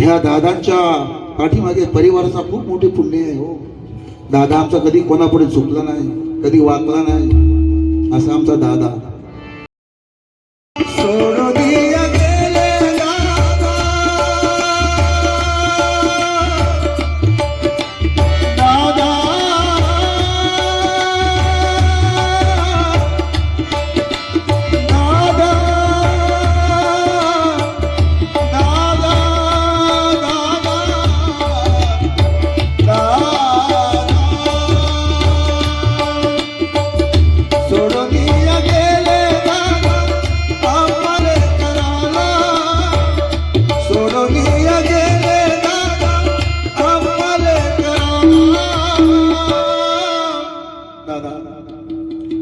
ह्या दादांच्या पाठीमागे परिवाराचा खूप मोठे पुण्य आहे हो. दादा आमचा कधी कोणापुढे चुकला नाही, कधी वाकला नाही, असा आमचा दादा. सोडू दिया गेले दादा, दादा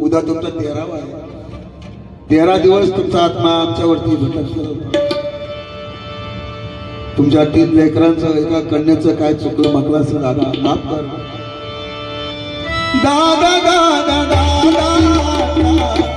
उद्या तुमचा 13वा आहे. 13 दिवस तुमचा आत्मा आमच्यावरती भटकला होता. तुमच्या 3 लेकरांचं एका कन्याचं काय चुकलं म्हटलं असं दादा माफ कर. दादा दादा दादा